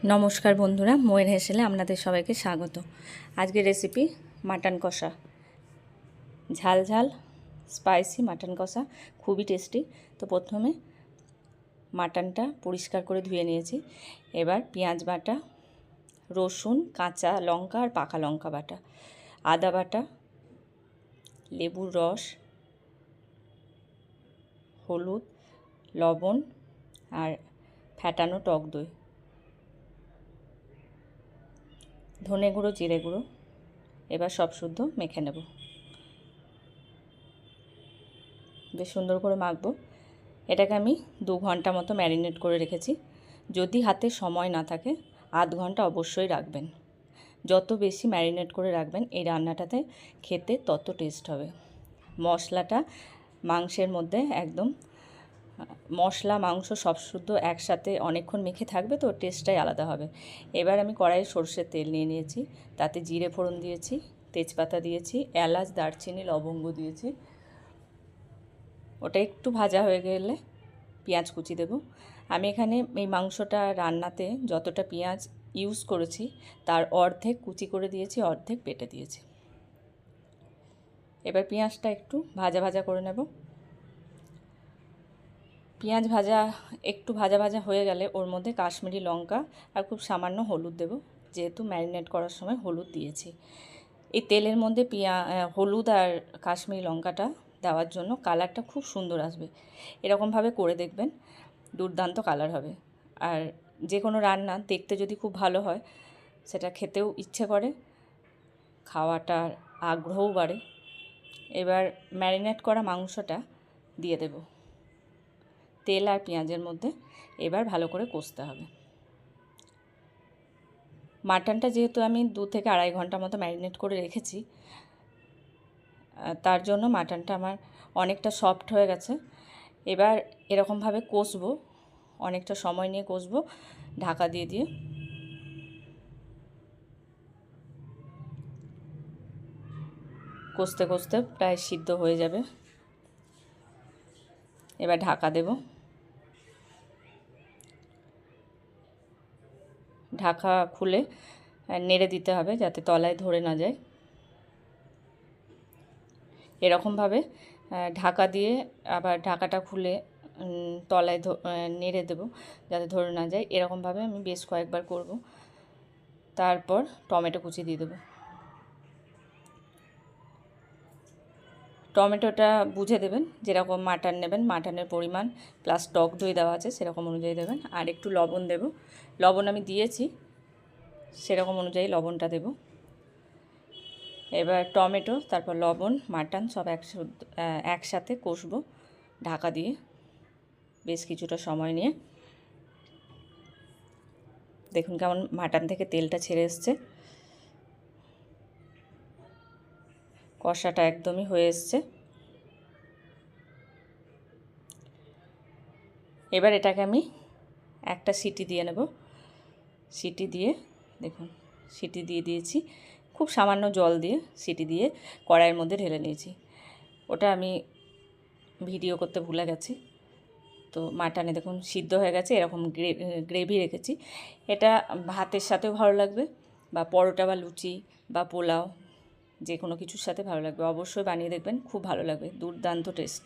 নমস্কার বন্ধুরা, ময়ের হেসেলে আপনাদের সবাইকে স্বাগত। আজকের রেসিপি মাটন কষা, ঝাল ঝাল স্পাইসি মাটন কষা, খুবই টেস্টি। তো প্রথমে মাটনটা পরিষ্কার করে ধুয়ে নিয়েছি। এবার পেঁয়াজ বাটা, রসুন, কাঁচা লঙ্কা আর পাকা লঙ্কা বাটা, আদা বাটা, লেবুর রস, হলুদ, লবণ আর ফ্যাটানো টক দই, ধনে গুঁড়ো, জিরে গুঁড়ো। এবার সব শুদ্ধ মেখে নেব, বেশ সুন্দর করে মাখবো। এটাকে আমি 2 ঘন্টা মতো ম্যারিনেট করে রেখেছি। যদি হাতে সময় না থাকে 8 ঘন্টা অবশ্যই রাখবেন। যত বেশি ম্যারিনেট করে রাখবেন এই রান্নাটাতে খেতে তত টেস্ট হবে। মশলাটা মাংসের মধ্যে একদম মশলা মাংস সব শুদ্ধ একসাথে অনেকক্ষণ মেখে থাকবে, তো টেস্টটাই আলাদা হবে। এবার আমি কড়াইয়ে সরষের তেল নিয়ে নিয়েছি, তাতে জিরে ফোড়ন দিয়েছি, তেজপাতা দিয়েছি, এলাচ, দারচিনি, লবঙ্গ দিয়েছি। ওটা একটু ভাজা হয়ে গেলে পেঁয়াজ কুচি দেব। আমি এখানে এই মাংসটা রান্নাতে যতটা পেঁয়াজ ইউজ করেছি তার অর্ধেক কুচি করে দিয়েছি, অর্ধেক বেটে দিয়েছি। এবার পেঁয়াজটা একটু ভাজা ভাজা করে নেব। পেঁয়াজ একটু ভাজা ভাজা হয়ে গেলে ওর মধ্যে কাশ্মীরি লঙ্কা আর খুব সামান্য হলুদ দেব, যেহেতু ম্যারিনেট করার সময় হলুদ দিয়েছি। এই তেলের মধ্যে হলুদ আর কাশ্মীরি লঙ্কাটা দেওয়ার জন্য কালারটা খুব সুন্দর আসবে। এরকমভাবে করে দেখবেন, দুর্দান্ত কালার হবে। আর যে কোনো রান্না দেখতে যদি খুব ভালো হয়, সেটা খেতেও ইচ্ছে করে, খাওয়াটার আগ্রহও বাড়ে। এবার ম্যারিনেট করা মাংসটা দিয়ে দেব তেল আর পেঁয়াজের মধ্যে। এবার ভালো করে কষতে হবে। মাটনটা যেহেতু আমি 2 থেকে আড়াই ঘন্টা মতো ম্যারিনেট করে রেখেছি, তার জন্য মাটনটা আমার অনেকটা সফট হয়ে গেছে। এবার এরকমভাবে কষবো, অনেকটা সময় নিয়ে কষবো ঢাকা দিয়ে দিয়ে। কষতে কষতে প্রায় সিদ্ধ হয়ে যাবে। এবার ঢাকা দেব। ঢাকা খুলে নেড়ে দিতে হবে যাতে তলায় ধরে না যায়। এরকমভাবে ঢাকা দিয়ে আবার ঢাকাটা খুলে তলায় নেড়ে দেব যাতে ধরে না যায়। এরকমভাবে আমি বেশ কয়েকবার করব। তারপর টমেটো কুচি দিয়ে দেবো। টমেটোটা বুঝে দেবেন, যেরকম মাটন নেবেন মাটনের পরিমাণ প্লাস টক দই দেওয়া আছে সেরকম অনুযায়ী দেবেন। আর একটু লবণ দেব, লবণ আমি দিয়েছি, সেরকম অনুযায়ী লবণটা দেব। এবার টমেটো, তারপর লবণ, মাটন সব একসাথে কষবো ঢাকা দিয়ে বেশ কিছুটা সময় নিয়ে। দেখুন কেমন মাটন থেকে তেলটা ছেড়ে এসছে, কষাটা একদমই হয়ে এসছে। এবার এটাকে আমি একটা সিটি দিয়ে নেব। সিটি দিয়ে দেখুন, সিটি দিয়ে দিয়েছি, খুব সামান্য জল দিয়ে সিটি দিয়ে কড়াইয়ের মধ্যে ঢেলে নিয়েছি। ওটা আমি ভিডিও করতে ভুলে গেছি। তো মাটনে দেখুন সিদ্ধ হয়ে গেছে, এরকম গ্রেভি রেখেছি। এটা ভাতের সাথেও ভালো লাগবে, বা পরোটা বা লুচি বা পোলাও যে কোনো কিছুর সাথে ভালো লাগবে। অবশ্যই বানিয়ে দেখবেন, খুব ভালো লাগবে, দুর্দান্ত টেস্ট।